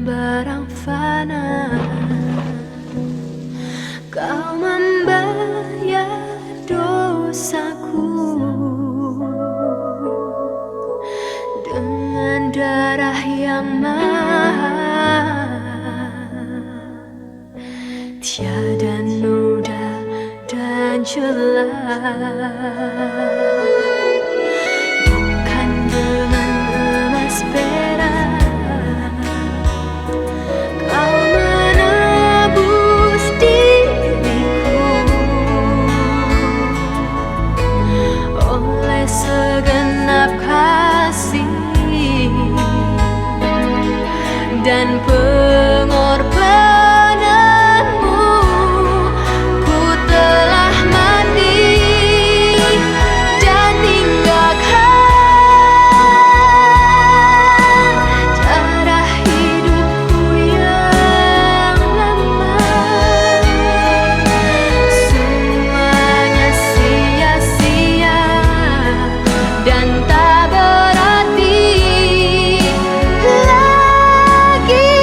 barang fana. Kau membayar dosaku dengan darah yang mahal. Tiada noda dan celah, bukan dengan emas perak kau menebus diriku. Oleh segenap kasih dan pengorbananmu, ku telah mandi dan tinggalkan darah hidupku yang lama. Semuanya sia-sia dan tak berarti lagi.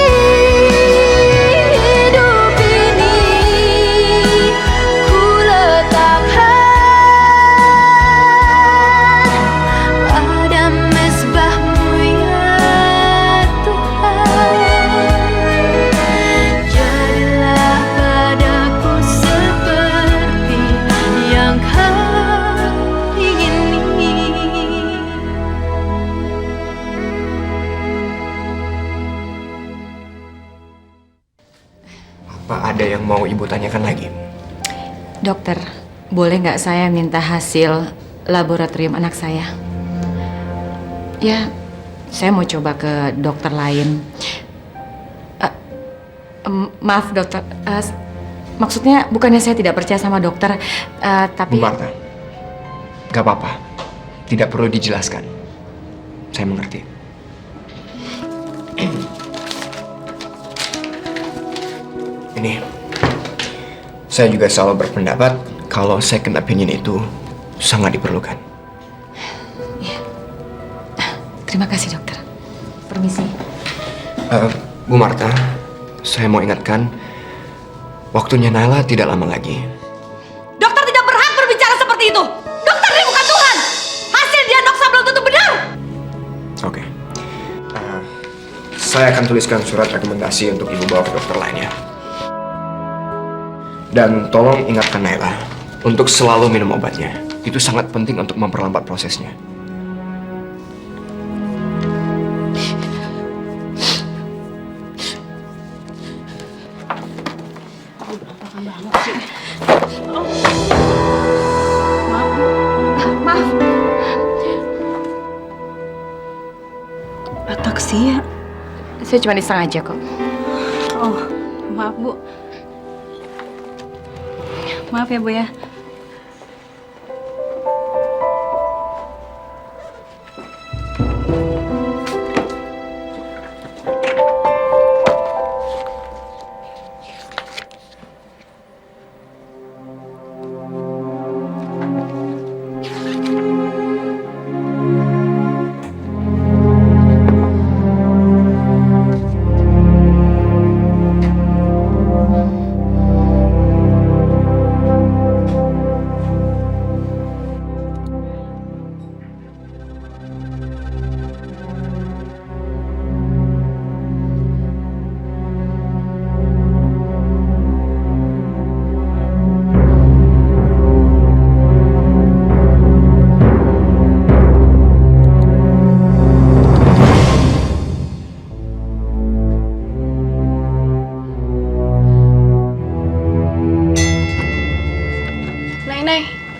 Hidup ini ku letakkan pada mezbahmu ya Tuhan. Jadilah padaku seperti yang kau ingini. Apa ada yang mau ibu tanyakan lagi? Dokter, boleh nggak saya minta hasil laboratorium anak saya? Ya, saya mau coba ke dokter lain. Maaf dokter, maksudnya bukannya saya tidak percaya sama dokter, tapi... Bu Marta, gak apa-apa. Tidak perlu dijelaskan. Saya mengerti. Ini, saya juga selalu berpendapat kalau second opinion itu sangat diperlukan. Terima kasih dokter. Permisi. Bu Marta, saya mau ingatkan, waktunya Naila tidak lama lagi. Dokter tidak berhak berbicara seperti itu. Dokter ini bukan Tuhan. Hasil diagnosa belum tentu benar. Oke. Saya akan tuliskan surat rekomendasi untuk ibu bawa ke dokter lainnya. Dan tolong ingatkan Naila untuk selalu minum obatnya. Itu sangat penting untuk memperlambat prosesnya. Maaf. Ataksia. Saya cuma iseng aja kok. Oh, maaf Bu. Maaf ya Bu ya.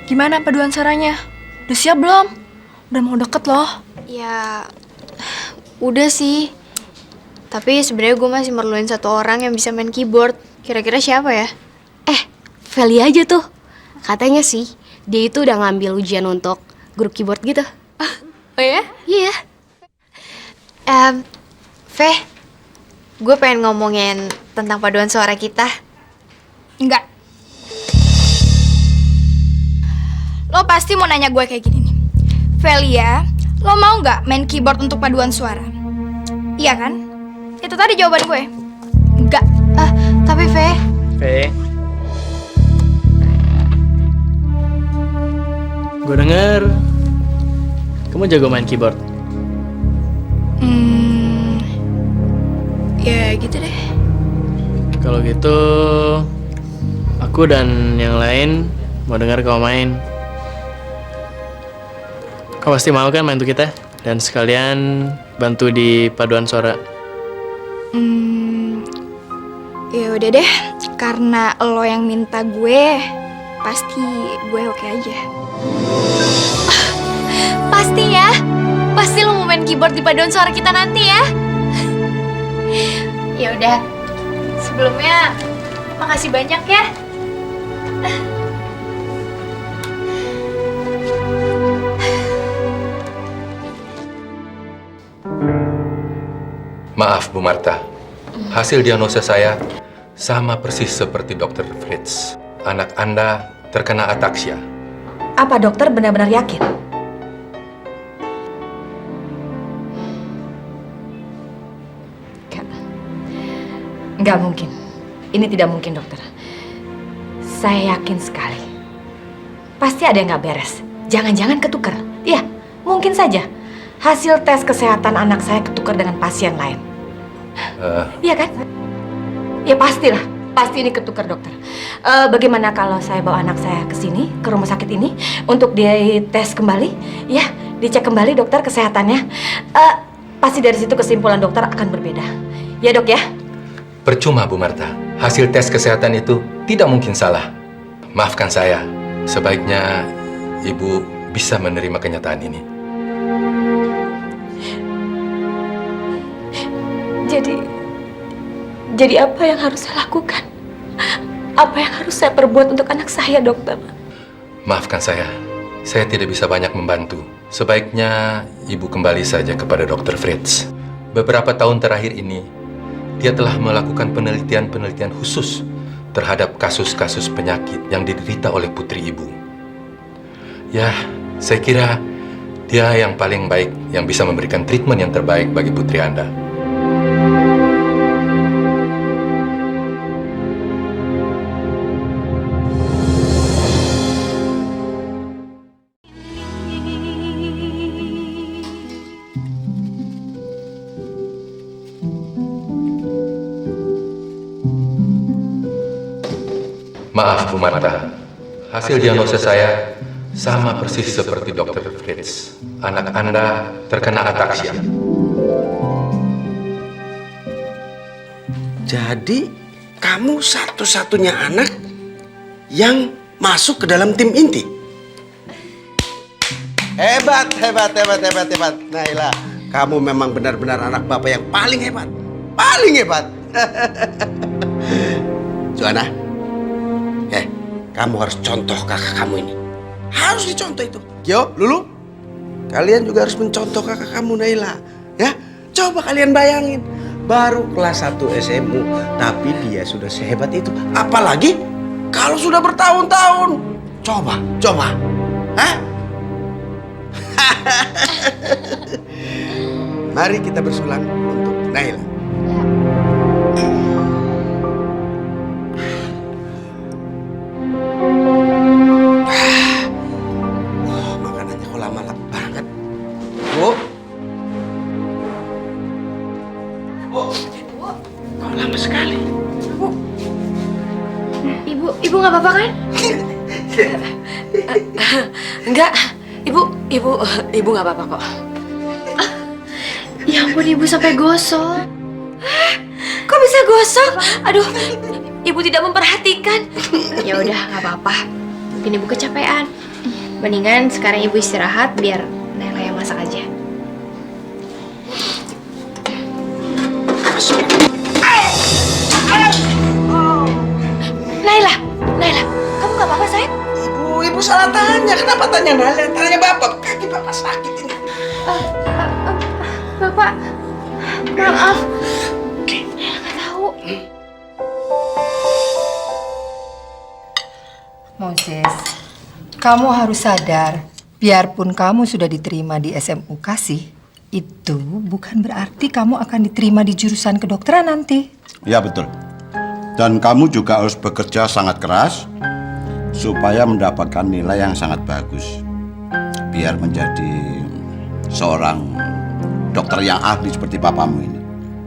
Gimana paduan suaranya? Udah siap belum? Udah mau deket loh. Ya, udah sih. Tapi sebenarnya gue masih merluin satu orang yang bisa main keyboard. Kira-kira siapa ya? Feli aja tuh. Katanya sih, dia itu udah ngambil ujian untuk grup keyboard gitu. Oh ya? Iya. Feh, gue pengen ngomongin tentang paduan suara kita. Enggak. Lo pasti mau nanya gue kayak gini nih. Velia, lo mau nggak main keyboard untuk paduan suara? Iya kan? Itu tadi jawaban gue. Enggak. Tapi Fe. Gue denger kamu jago main keyboard. Ya gitu deh. Kalau gitu, aku dan yang lain mau dengar kamu main. Kau pasti mau kan main untuk kita? Dan sekalian bantu di paduan suara. Ya udah deh, karena lo yang minta gue, pasti gue oke aja. Pasti ya? Pasti lo mau main keyboard di paduan suara kita nanti ya? Ya udah. Sebelumnya makasih banyak ya. Maaf Bu Marta, hasil diagnosa saya sama persis seperti Dr. Fritz. Anak Anda terkena ataksia. Apa dokter benar-benar yakin? Nggak mungkin. Ini tidak mungkin, dokter. Saya yakin sekali. Pasti ada yang nggak beres. Jangan-jangan ketukar. Iya, mungkin saja. Hasil tes kesehatan anak saya ketukar dengan pasien lain. Iya kan? Ya pastilah. Pasti ini ketukar, dokter. Bagaimana kalau saya bawa anak saya ke sini, ke rumah sakit ini, untuk dites kembali? Ya, dicek kembali, dokter, kesehatannya. Pasti dari situ kesimpulan dokter akan berbeda. Ya, dok ya? Percuma Bu Marta, hasil tes kesehatan itu tidak mungkin salah. Maafkan saya, sebaiknya Ibu bisa menerima kenyataan ini. Jadi apa yang harus saya lakukan? Apa yang harus saya perbuat untuk anak saya, dokter? Maafkan saya tidak bisa banyak membantu. Sebaiknya Ibu kembali saja kepada Dr. Fritz. Beberapa tahun terakhir ini, dia telah melakukan penelitian-penelitian khusus terhadap kasus-kasus penyakit yang diderita oleh putri Ibu. Ya, saya kira dia yang paling baik yang bisa memberikan treatment yang terbaik bagi putri Anda. Maaf Bu Marta, hasil diagnosa saya sama persis seperti Dr. Fritz. Anak Anda terkena ataksia. Jadi, kamu satu-satunya anak yang masuk ke dalam tim inti. Hebat. Naila, kamu memang benar-benar anak bapak yang paling hebat. Paling hebat. Joanna, kamu harus contoh kakak kamu ini. Harus dicontoh itu. Gio, Lulu, kalian juga harus mencontoh kakak kamu Naila. Ya, coba kalian bayangin. Baru kelas 1 SMU, tapi dia sudah sehebat itu. Apalagi kalau sudah bertahun-tahun. Coba. Hah? Mari kita bersulang untuk Naila. Makanannya kok lama banget. Bu. Kok lama sekali? Ibu nggak apa-apa kan? Enggak, ibu nggak apa-apa kok. Ya ampun, ibu sampai gosok. Kok bisa gosok? Aduh, ibu tidak memperhatikan. Ya udah, nggak apa-apa. Mungkin ibu kecapean. Mendingan sekarang ibu istirahat biar Naila yang masak aja. Naila, kamu nggak apa-apa sayang? Ibu salah tanya. Kenapa tanya Naila? Tanya bapak. Kaki bapak sakit ini. Bapak, maaf. Naila nggak tahu. Moses, kamu harus sadar, biarpun kamu sudah diterima di SMU Kasih, itu bukan berarti kamu akan diterima di jurusan kedokteran nanti. Ya betul. Dan kamu juga harus bekerja sangat keras supaya mendapatkan nilai yang sangat bagus. Biar menjadi seorang dokter yang ahli seperti papamu ini.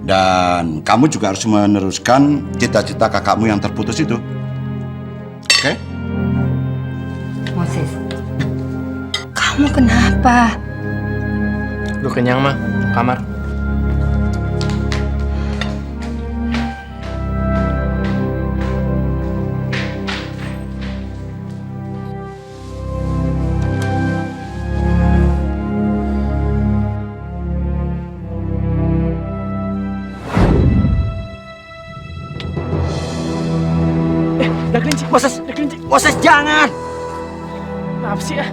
Dan kamu juga harus meneruskan cita-cita kakakmu yang terputus itu. Oke? Moses. Kamu kenapa? Udah kenyang mah, kamar. Moses, jangan! Kenapa sih ya?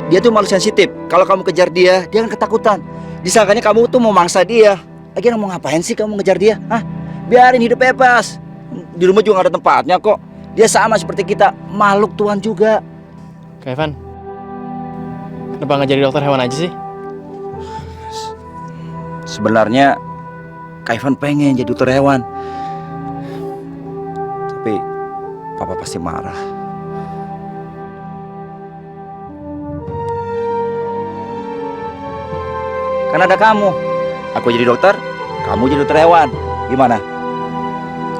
Dia tuh malu sensitif. Kalau kamu kejar dia, dia akan ketakutan. Disangkanya kamu tuh mau mangsa dia. Lagian mau ngapain sih kamu ngejar dia? Hah? Biarin hidup bebas. Di rumah juga gak ada tempatnya kok. Dia sama seperti kita, makhluk Tuhan juga. Kak Ivan, kenapa nggak jadi dokter hewan aja sih? Sebenarnya Kak Ivan pengen jadi dokter hewan. Tapi Papa pasti marah. Kan ada kamu. Aku jadi dokter, kamu jadi dokter hewan. Gimana?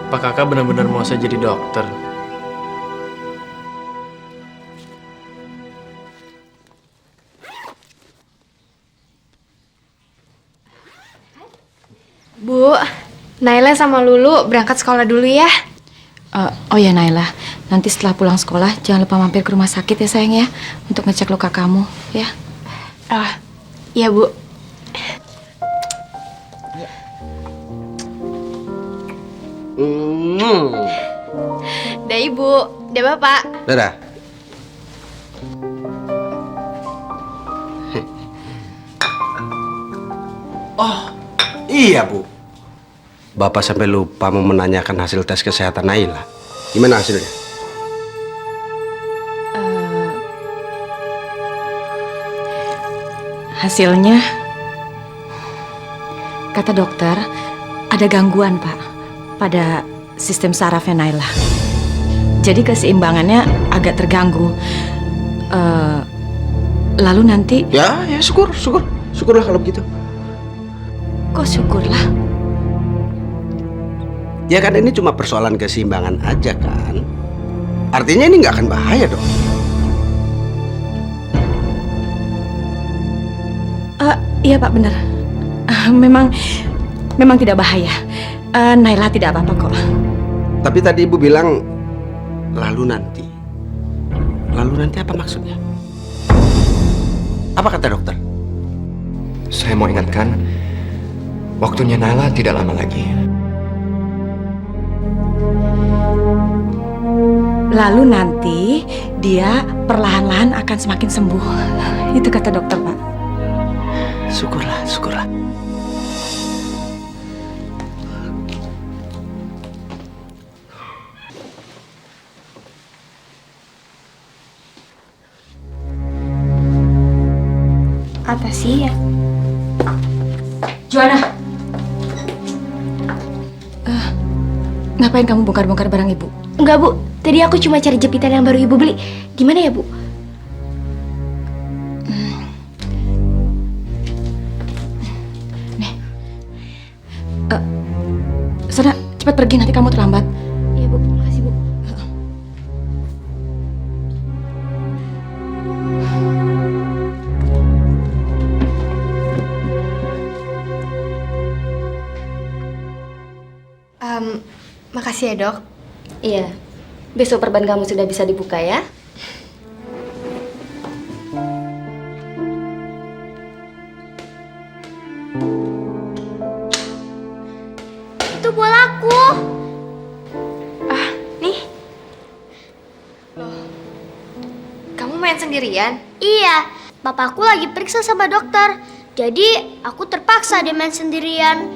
Pak kakak benar-benar mau saya jadi dokter? Bu, Naila sama Lulu berangkat sekolah dulu ya. Oh ya Naila, nanti setelah pulang sekolah jangan lupa mampir ke rumah sakit ya sayang ya, untuk ngecek luka kamu ya. Iya Bu. Dah Ibu, dah Bapak. Dadah. Oh, iya Bu. Bapak sampai lupa mau menanyakan hasil tes kesehatan Naila. Gimana hasilnya? Hasilnya, kata dokter, ada gangguan Pak pada sistem sarafnya Naila. Jadi keseimbangannya agak terganggu. Lalu nanti... Ya, syukurlah kalau begitu. Kok syukurlah? Ya kan ini cuma persoalan keseimbangan aja kan. Artinya ini nggak akan bahaya dong. Iya Pak, benar. Memang tidak bahaya. Naila tidak apa-apa kok. Tapi tadi Ibu bilang lalu nanti. Lalu nanti apa maksudnya? Apa kata dokter? Saya mau ingatkan, waktunya Naila tidak lama lagi. Lalu nanti dia perlahan-lahan akan semakin sembuh. Itu kata dokter Pak. Syukurlah. Apa sih ya? Joanna, ngapain kamu bongkar-bongkar barang Ibu? Enggak Bu, tadi aku cuma cari jepitan yang baru Ibu beli. Gimana ya Bu? Sana, cepat pergi nanti kamu terlambat. Iya Bu, makasih Bu. Makasih ya Dok. Iya, besok perban kamu sudah bisa dibuka ya. Itu bolaku. Nih. Loh, kamu main sendirian? Iya, papaku lagi periksa sama dokter. Jadi aku terpaksa dia main sendirian.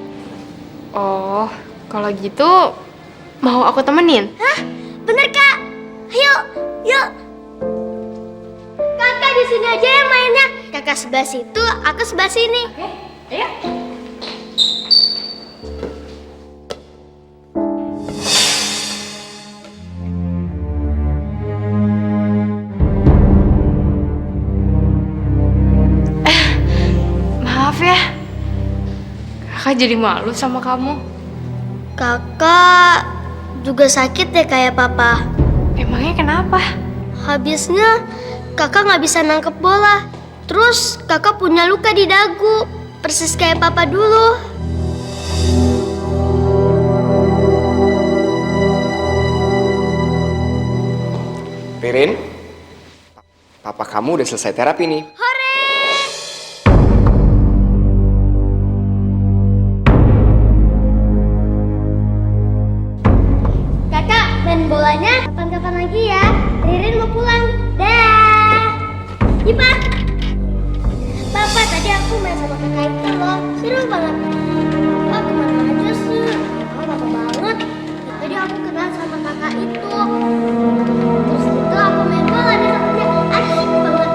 Oh, kalau gitu mau aku temenin? Hah? Bener Kak? Ayo, yuk. Kakak di sini aja ya mainnya. Kakak sebelah situ, aku sebelah sini. Ayo. Maaf ya, kakak jadi malu sama kamu. Kakak juga sakit ya kayak papa. Emangnya kenapa? Habisnya kakak nggak bisa nangkep bola. Terus kakak punya luka di dagu, persis kayak papa dulu. Ririn, papa kamu udah selesai terapi nih. Kakak, main bolanya kapan-kapan lagi ya. Ririn mau pulang. Dah. Ipa. Papa, tadi aku main sama kakak itu loh. Seru banget. Papa kemana aja sih? Oh, lama banget. Tadi aku kenal sama kakak itu. Terus itu aku main bola di sama dia. Asik banget.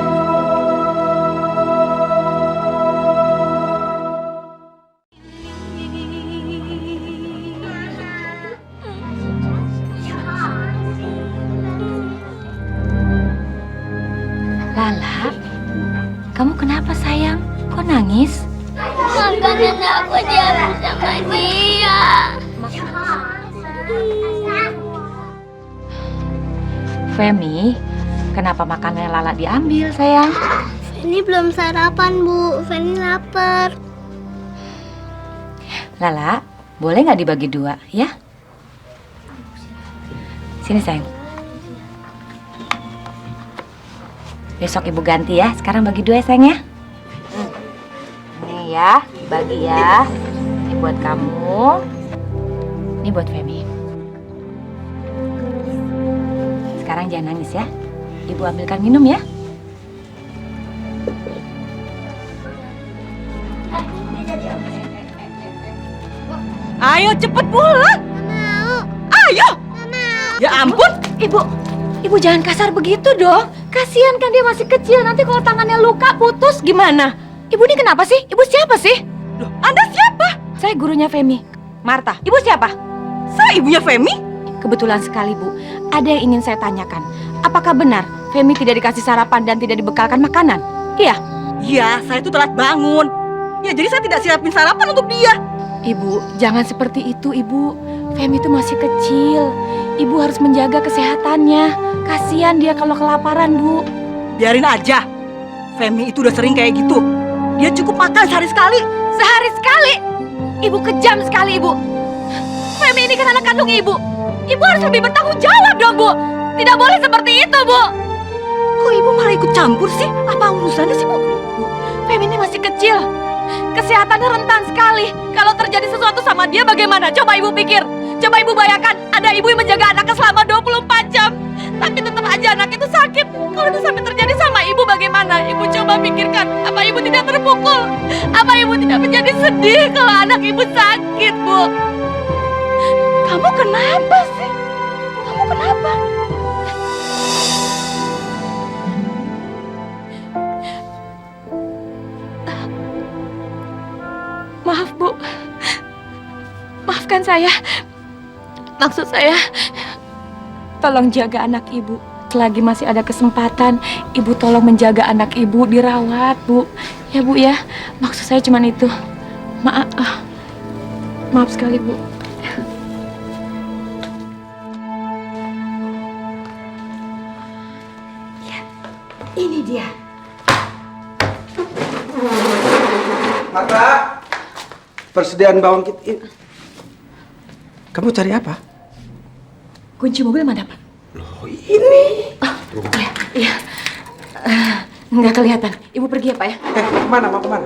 Lala, kamu kenapa sayang? Kok nangis? Makanan aku diambil sama dia. Femi, kenapa makanannya Lala diambil sayang? Ini belum sarapan, Bu. Fanny lapar. Lala, boleh nggak dibagi dua ya? Sini sayang. Besok ibu ganti ya. Sekarang bagi dua ya sayang ya. Ini ya, dibagi ya. Ini buat kamu. Ini buat Femi. Sekarang jangan nangis ya. Ibu ambilkan minum ya. Ayo cepet pulang. Ayo. Ya ampun. Ibu jangan kasar begitu dong. Kasihan kan dia masih kecil. Nanti kalau tangannya luka putus gimana? Ibu ini kenapa sih? Ibu siapa sih? Loh, Anda siapa? Saya gurunya Femi. Marta. Ibu siapa? Saya ibunya Femi. Kebetulan sekali Bu. Ada yang ingin saya tanyakan. Apakah benar Femi tidak dikasih sarapan dan tidak dibekalkan makanan? Iya. Iya, saya itu telat bangun. Ya jadi saya tidak siapin sarapan untuk dia. Ibu, jangan seperti itu Ibu. Femi itu masih kecil. Ibu harus menjaga kesehatannya. Kasihan dia kalau kelaparan Bu. Biarin aja. Femi itu udah sering kayak gitu. Dia cukup makan sehari sekali. Sehari sekali? Ibu kejam sekali Ibu. Femi ini kan anak kandung Ibu. Ibu harus lebih bertanggung jawab dong Bu. Tidak boleh seperti itu Bu. Kok ibu malah ikut campur sih? Apa urusannya sih Bu? Femi ini masih kecil. Kesehatannya rentan sekali. Kalau terjadi sesuatu sama dia bagaimana? Coba ibu pikir. Coba ibu bayangkan ada ibu yang menjaga anaknya selama 24 jam. Tapi tetap aja anak itu sakit. Kalau itu sampai terjadi sama ibu bagaimana? Ibu coba pikirkan. Apa ibu tidak terpukul? Apa ibu tidak menjadi sedih kalau anak ibu sakit, Bu? Kamu kenapa sih? Kamu kenapa? Maaf, Bu. Maafkan saya. Maksud saya, tolong jaga anak ibu. Selagi masih ada kesempatan, ibu tolong menjaga anak ibu, dirawat, Bu. Ya, Bu ya. Maksud saya cuma itu. Maaf sekali, Bu. Ya, ini dia. Marta, persediaan bawang kita. Kamu cari apa? Kunci mobil mana, Pak? Loh, ini. Iya. Nggak kelihatan. Ibu pergi ya, Pak ya? Kemana? Mau kemana?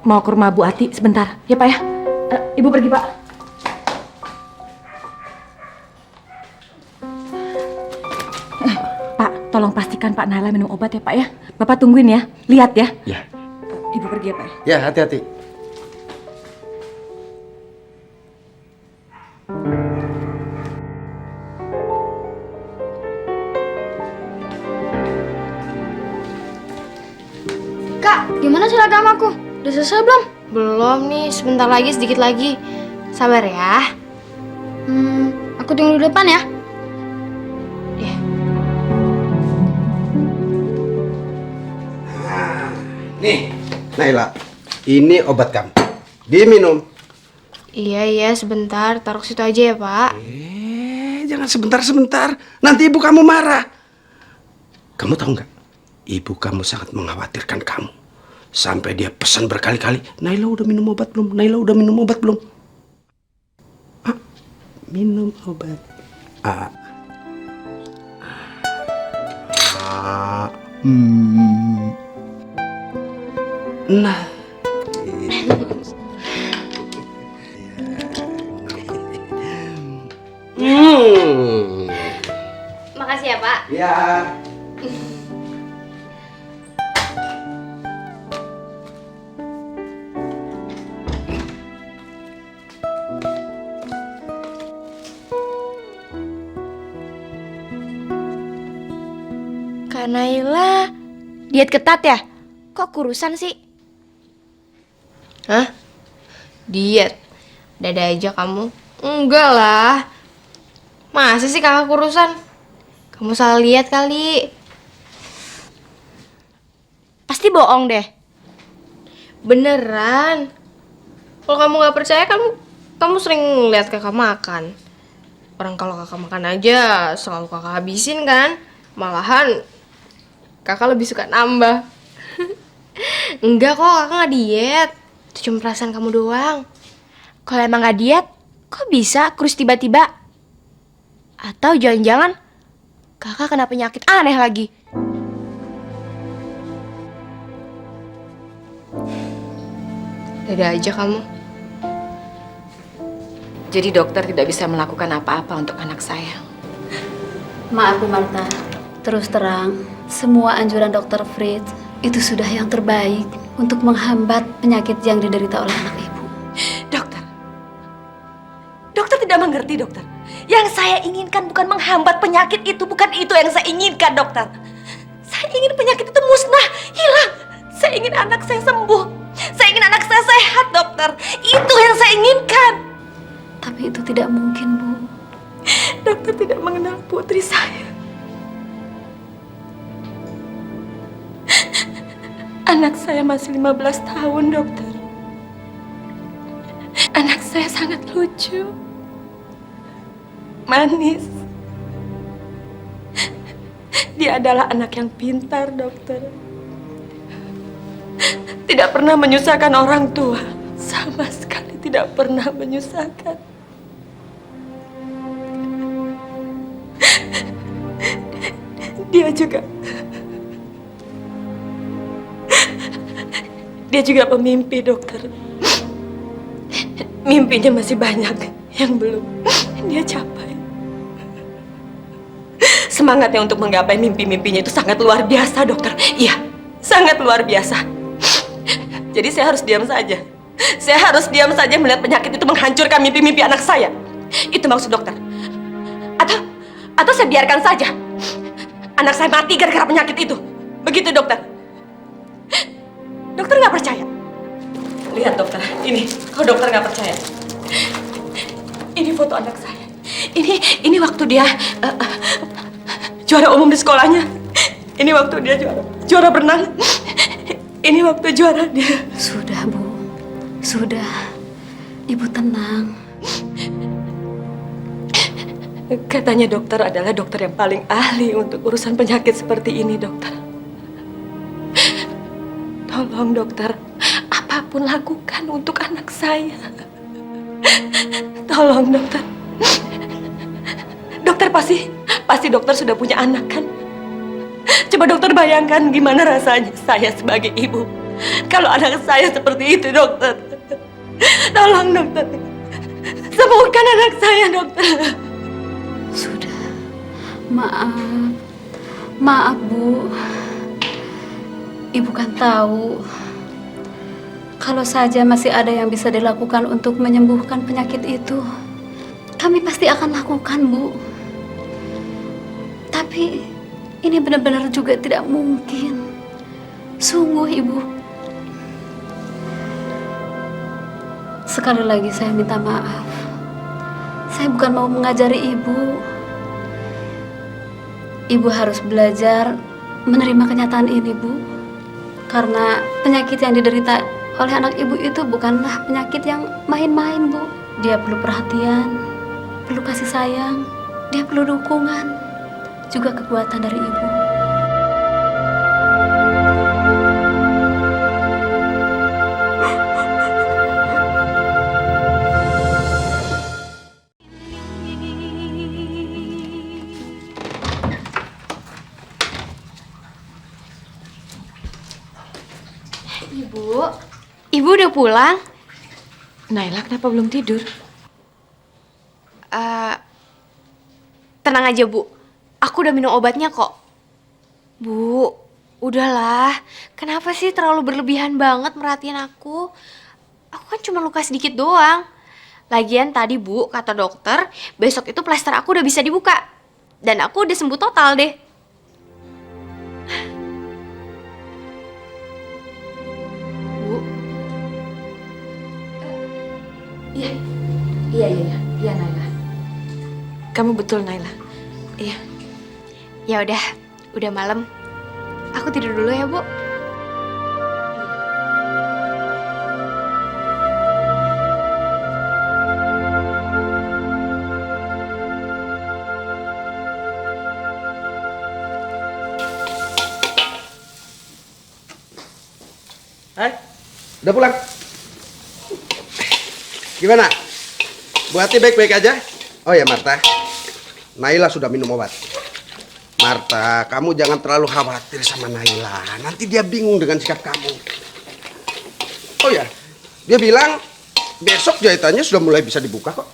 Mau ke rumah Bu Ati sebentar. Ya, Pak ya? Ibu pergi, Pak. Pak, tolong pastikan Pak Nala minum obat ya, Pak ya. Bapak tungguin ya. Lihat ya. Ya. Ibu pergi ya, Pak. Ya, hati-hati. Kak, gimana surat selesai belum? Belum nih, sebentar lagi, sedikit lagi. Sabar ya. Aku tunggu di depan ya. Nih, Naila, ini obat kamu. Diminum. Iya, sebentar. Taruh situ aja ya, Pak. Jangan sebentar-sebentar. Nanti ibu kamu marah. Kamu tahu nggak? Ibu kamu sangat mengkhawatirkan kamu. Sampai dia pesan berkali-kali, Naila udah minum obat belum? Naila udah minum obat belum? Minum obat. Nah. Makasih ya, Pak. Ya. Kak Naila, diet ketat ya? Kok kurusan sih? Hah? Diet? Dada aja kamu? Enggak lah. Masa sih kakak kurusan? Kamu salah lihat kali. Pasti bohong deh. Beneran. Kalau kamu nggak percaya, kamu sering lihat kakak makan. Orang kalau kakak makan aja selalu kakak habisin kan? Malahan kakak lebih suka nambah. Enggak kok, kakak nggak diet. Itu cuma perasaan kamu doang. Kalau emang nggak diet, kok bisa kurus tiba-tiba? Atau jangan-jangan kakak kena penyakit aneh lagi? Dada aja kamu. Jadi dokter tidak bisa melakukan apa-apa untuk anak saya. Maaf Bu Marta, terus terang, semua anjuran Dokter Fritz itu sudah yang terbaik untuk menghambat penyakit yang diderita oleh anak ibu. Dokter tidak mengerti, dokter. Yang saya inginkan bukan menghambat penyakit itu, bukan itu yang saya inginkan, dokter. Saya ingin penyakit itu musnah, hilang. Saya ingin anak saya sembuh. Saya ingin anak saya sehat, dokter. Itu yang saya inginkan. Tapi itu tidak mungkin, Bu. Dokter tidak mengenal putri saya. Anak saya masih 15 tahun, dokter. Anak saya sangat lucu. Manis. Dia adalah anak yang pintar, dokter. Tidak pernah menyusahkan orang tua. Sama sekali tidak pernah menyusahkan. Dia juga pemimpi, dokter. Mimpinya masih banyak yang belum dia capai. Semangatnya untuk menggapai mimpi-mimpinya itu sangat luar biasa, dokter. Iya, sangat luar biasa. Jadi saya harus diam saja. Saya harus diam saja melihat penyakit itu menghancurkan mimpi-mimpi anak saya. Itu maksud dokter. Atau saya biarkan saja anak saya mati gara-gara penyakit itu. Begitu, dokter. Dokter nggak percaya? Lihat, dokter. Ini, kalau dokter nggak percaya. Ini foto anak saya. Ini waktu dia juara umum di sekolahnya. Ini waktu dia juara berenang. Ini waktu juara dia. Sudah, Bu. Sudah. Ibu tenang. Katanya dokter adalah dokter yang paling ahli untuk urusan penyakit seperti ini, dokter. Tolong, dokter. Apapun lakukan untuk anak saya. Tolong, dokter. Dokter pasti dokter sudah punya anak, kan? Coba dokter bayangkan gimana rasanya saya sebagai ibu kalau anak saya seperti itu, dokter. Tolong, dokter. Sembuhkan anak saya, dokter. Sudah. Maaf, Bu. Ibu kan tahu kalau saja masih ada yang bisa dilakukan untuk menyembuhkan penyakit itu, kami pasti akan lakukan, Bu. Tapi ini benar-benar juga tidak mungkin. Sungguh, Ibu. Sekali lagi saya minta maaf. Saya bukan mau mengajari ibu. Ibu harus belajar menerima kenyataan ini, Bu. Karena penyakit yang diderita oleh anak ibu itu bukanlah penyakit yang main-main, Bu. Dia perlu perhatian, perlu kasih sayang, dia perlu dukungan, juga kekuatan dari ibu. Ibu udah pulang? Naila kenapa belum tidur? Tenang aja, Bu. Aku udah minum obatnya kok. Bu, udahlah. Kenapa sih terlalu berlebihan banget merhatiin aku? Aku kan cuma luka sedikit doang. Lagian tadi, Bu, kata dokter, besok itu plester aku udah bisa dibuka. Dan aku udah sembuh total deh. Iya Naila. Kamu betul Naila. Iya. Ya udah malam. Aku tidur dulu ya, Bu. Hai, udah pulang? Gimana? Bu Hati baik-baik aja? Oh ya Marta, Naila sudah minum obat. Marta, kamu jangan terlalu khawatir sama Naila. Nanti dia bingung dengan sikap kamu. Oh ya, dia bilang besok jahitannya sudah mulai bisa dibuka kok.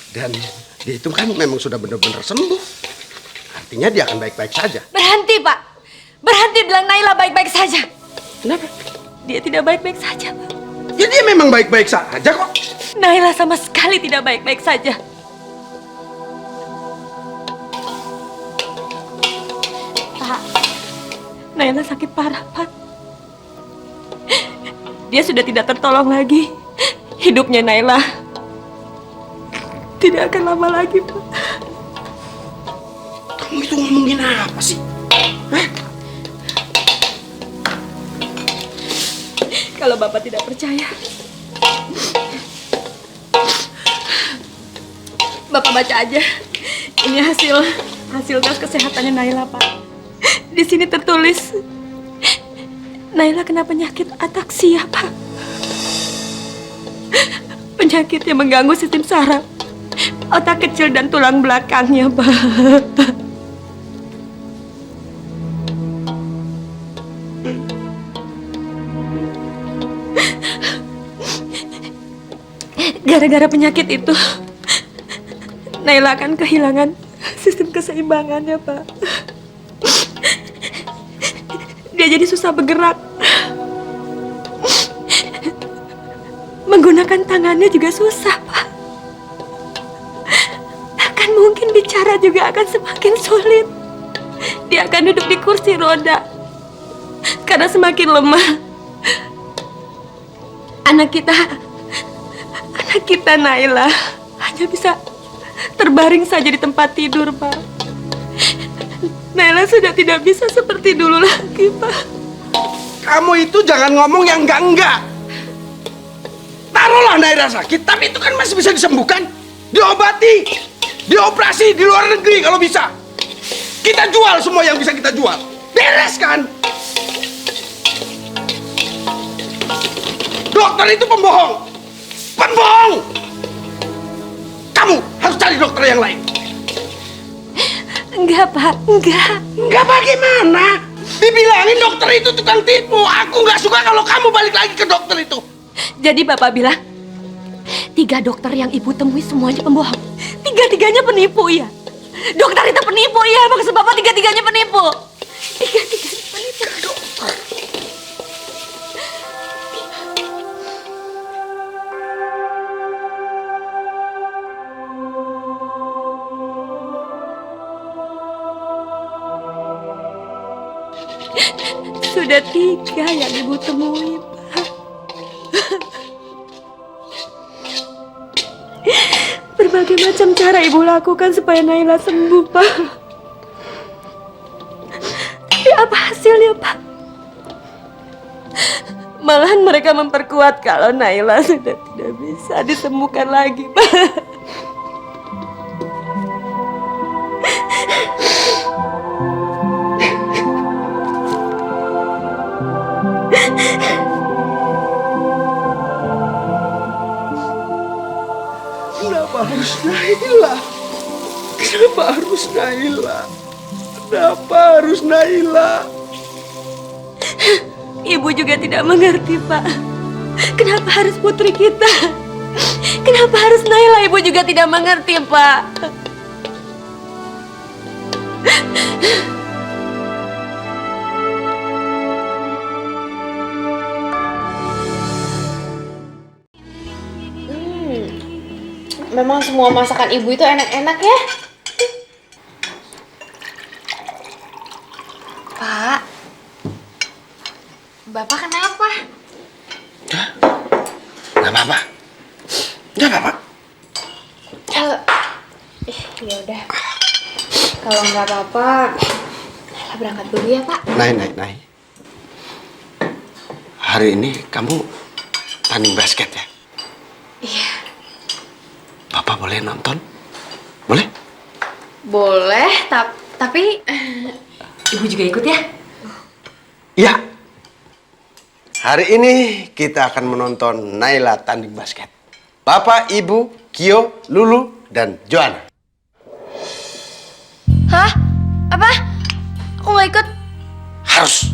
Dan dia itu kan memang sudah benar-benar sembuh. Artinya dia akan baik-baik saja. Berhenti, Pak. Berhenti bilang Naila baik-baik saja. Kenapa? Dia tidak baik-baik saja, Pak. Ya dia memang baik-baik saja kok. Naila sama sekali tidak baik-baik saja. Pak, Naila sakit parah, Pak. Dia sudah tidak tertolong lagi. Hidupnya Naila tidak akan lama lagi, Pak. Kamu itu ngomongin apa sih? Hah? Kalau Bapak tidak percaya, Bapak baca aja. Ini hasil tes kesehatannya Naila, Pak. Di sini tertulis Naila kena penyakit ataksia, Pak. Penyakit yang mengganggu sistem saraf, otak kecil dan tulang belakangnya, Pak. Gara-gara penyakit itu, Naila akan kehilangan sistem keseimbangannya, Pak. Dia jadi susah bergerak. Menggunakan tangannya juga susah, Pak. Bahkan mungkin bicara juga akan semakin sulit. Dia akan duduk di kursi roda. Karena semakin lemah, anak kita Naila hanya bisa terbaring saja di tempat tidur, Pak. Naila sudah tidak bisa seperti dulu lagi, Pak. Kamu itu jangan ngomong yang enggak. Taruhlah Naila sakit, tapi itu kan masih bisa disembuhkan. Diobati, dioperasi di luar negeri kalau bisa. Kita jual semua yang bisa kita jual. Beres kan? Dokter itu pembohong. Pembohong! Kamu harus cari dokter yang lain. Enggak, Pak. Enggak. Enggak bagaimana? Dibilangin dokter itu tukang tipu. Aku nggak suka kalau kamu balik lagi ke dokter itu. Jadi Bapak bilang 3 dokter yang Ibu temui semuanya pembohong. 3-tiganya penipu, ya? Dokter itu penipu, ya? Maksud Bapak 3-tiganya penipu? 3-tiganya penipu. Dokter. Sudah 3 yang Ibu temui, Pak. Berbagai macam cara ibu lakukan supaya Naila sembuh, Pak. Tapi apa hasilnya, Pak? Malahan mereka memperkuat kalau Naila sudah tidak bisa disembuhkan lagi, Pak. Kenapa harus Naila? Kenapa harus Naila? Kenapa harus Naila? Ibu juga tidak mengerti, Pak. Kenapa harus putri kita? Kenapa harus Naila? Ibu juga tidak mengerti, Pak. Memang semua masakan ibu itu enak-enak ya? Pak, Bapak kenapa? Gak apa-apa. Gak apa-apa. Ya udah. Kalau nggak apa-apa, Naila berangkat dulu ya, Pak. Nay. Hari ini kamu tanding basket ya? Iya. Bapak boleh nonton? Boleh? Boleh, tapi Ibu juga ikut ya? Iya. Hari ini kita akan menonton Naila tanding basket. Bapak, Ibu, Kio, Lulu, dan Joanna. Hah? Apa? Aku nggak ikut. Harus.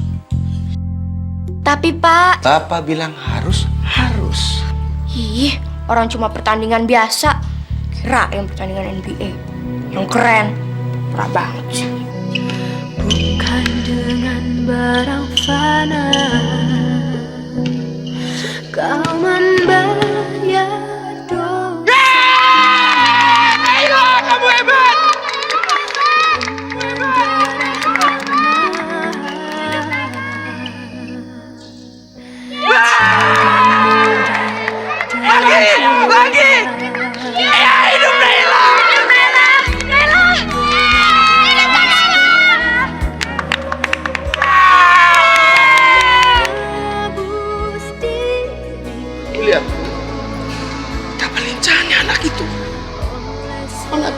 Tapi, Pak. Bapak bilang harus. Ih, orang cuma pertandingan biasa. Kirain pertandingan NBA. Yang keren. Parah banget sih. Bukan dengan barang fana kau membayar dosa. Naila, kamu hebat! Lagi! Ya, hidup Naila! Lihat, betapa lincahnya anak itu. Mana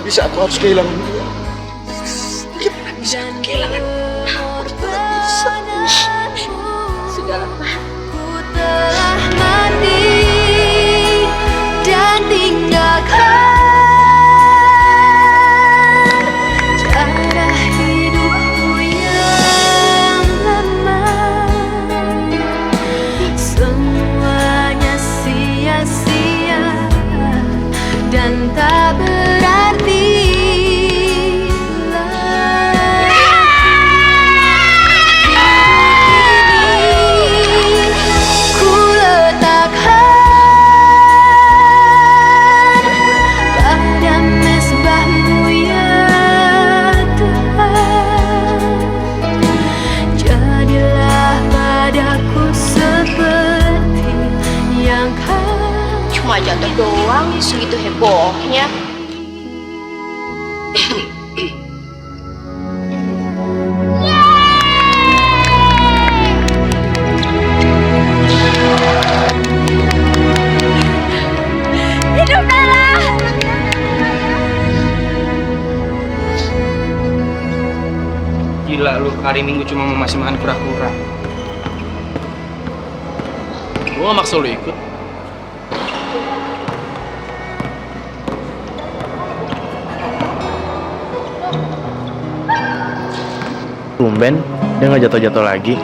bisa aku harus kehilangan dia. Gimana bisa aku kehilangan? Mana bisa? Sudahlah, Pak. Telah mati dan tinggalkan cara hidupku yang lama. Semuanya sia-sia dan tak berarti. cuma jatuh doang, segitu hebohnya. Hidup Nala! Gila lu, hari Minggu cuma mau masih makan kura-kura. Gue gak maksa lu ikut. Tumben, dia gak jatuh-jatuh lagi.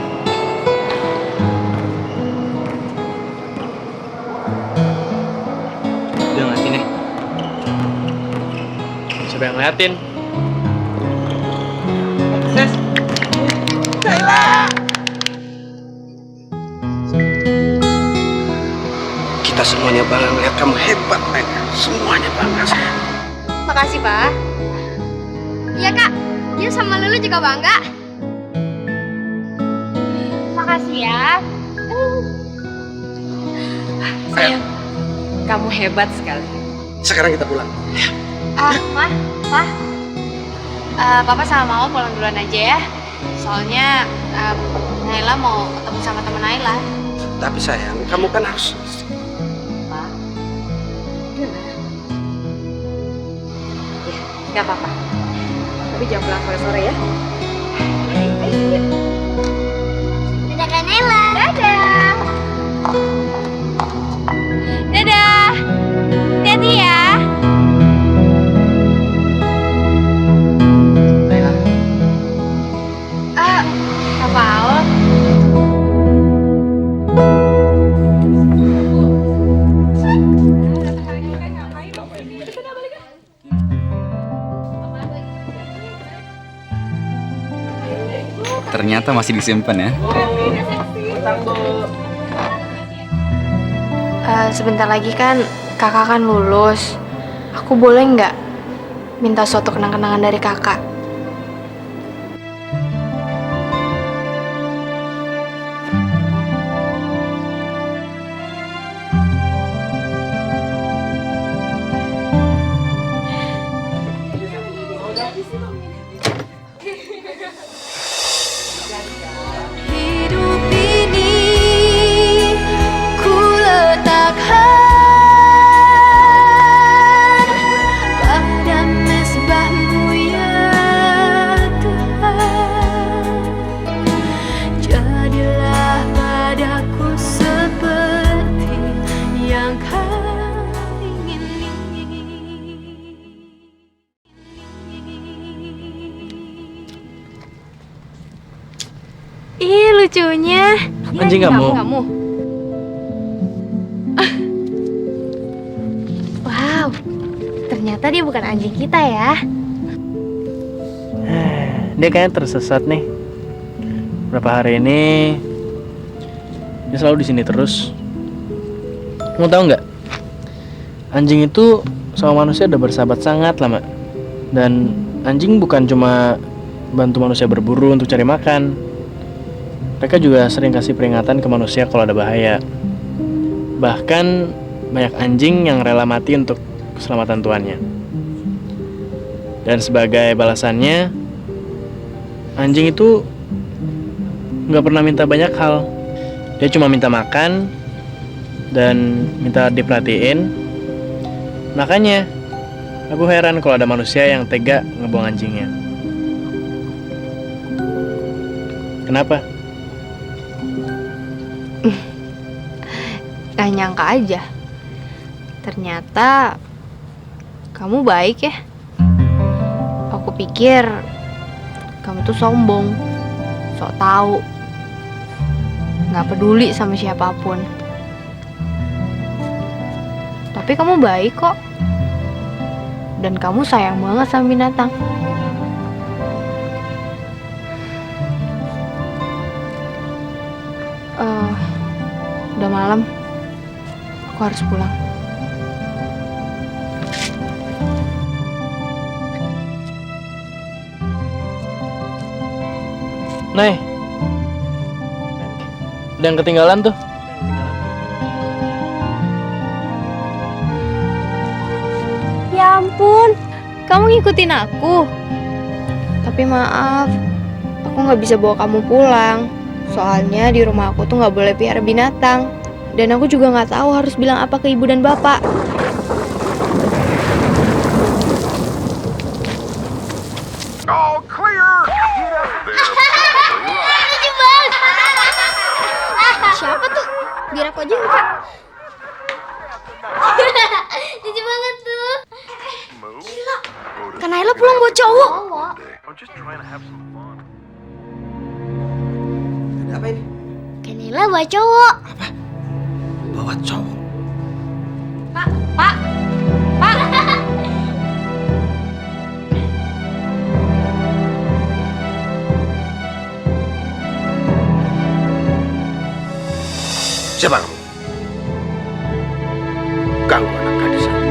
Udah ngeliatin ya. Siapa yang ngeliatin? Ses. Kita semuanya bangga melihat kamu hebat, Naila. Semuanya bangga. Makasih, Pak. Iya, Kak. Dia sama Lulu juga bangga. Makasih ya. Sayang, Kamu hebat sekali. Sekarang kita pulang. Ma, Pa. Papa sama Mama pulang duluan aja ya. Soalnya Naila mau ketemu sama temen Naila. Tapi sayang, kamu kan harus... Pak. Ya, nggak apa-apa. Tapi jangan pulang sore-sore ya. Dadah Kak Naila. Dadah. Dadah. Hati-hati ya. Papa Al. Ternyata masih disimpan ya. Sebentar lagi kan kakak kan lulus. Aku boleh nggak minta suatu kenang-kenangan dari kakak? Hidup ini ku letakkan pada mesbah-Mu ya Tuhan. Jadilah padaku seperti yang Kau ingini. Ih, lucunya. Anjing kamu. Wow, ternyata dia bukan anjing kita ya. Dia kayaknya tersesat nih. Berapa hari ini dia selalu di sini terus. Mau tahu nggak? Anjing itu sama manusia udah bersahabat sangat lama. Dan anjing bukan cuma bantu manusia berburu untuk cari makan. Mereka juga sering kasih peringatan ke manusia kalau ada bahaya. Bahkan banyak anjing yang rela mati untuk keselamatan tuannya. Dan sebagai balasannya, anjing itu nggak pernah minta banyak hal. Dia cuma minta makan dan minta diperhatiin. Makanya aku heran kalau ada manusia yang tega ngebuang anjingnya. Kenapa? Gak nyangka aja. Ternyata kamu baik ya. Aku pikir kamu tuh sombong, sok tahu, gak peduli sama siapapun. Tapi kamu baik kok. Dan kamu sayang banget sama binatang. Udah malam. Aku harus pulang. Nay, ada yang ketinggalan tuh. Ya ampun, kamu ngikutin aku. Tapi maaf, aku nggak bisa bawa kamu pulang. Soalnya di rumah aku tuh nggak boleh piara binatang. Dan aku juga nggak tahu harus bilang apa ke ibu dan bapak. Lucu banget. Siapa tuh? Biar aku aja buka. Lucu banget tuh. Gila. Kak Naila pulang bawa cowok. Ada apa ini? Kak Naila bawa cowok. Bawa cowok. Pak. Siapa kamu? Ganggu anak gadis aku.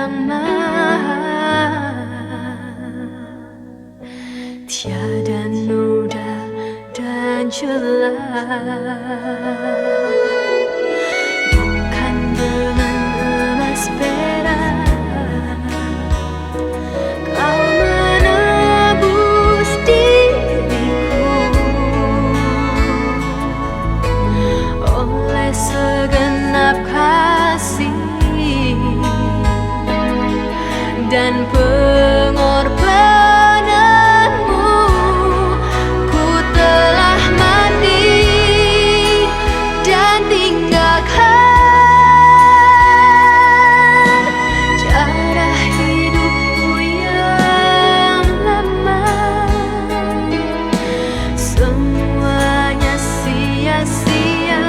lama, tiada noda dan celah. Bukan dengan emas perak kau menebus diriku, oleh segenap kasih dan pengorbananmu, ku telah mati dan tinggalkan cara hidupku yang lama. Semuanya sia-sia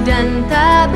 dan tak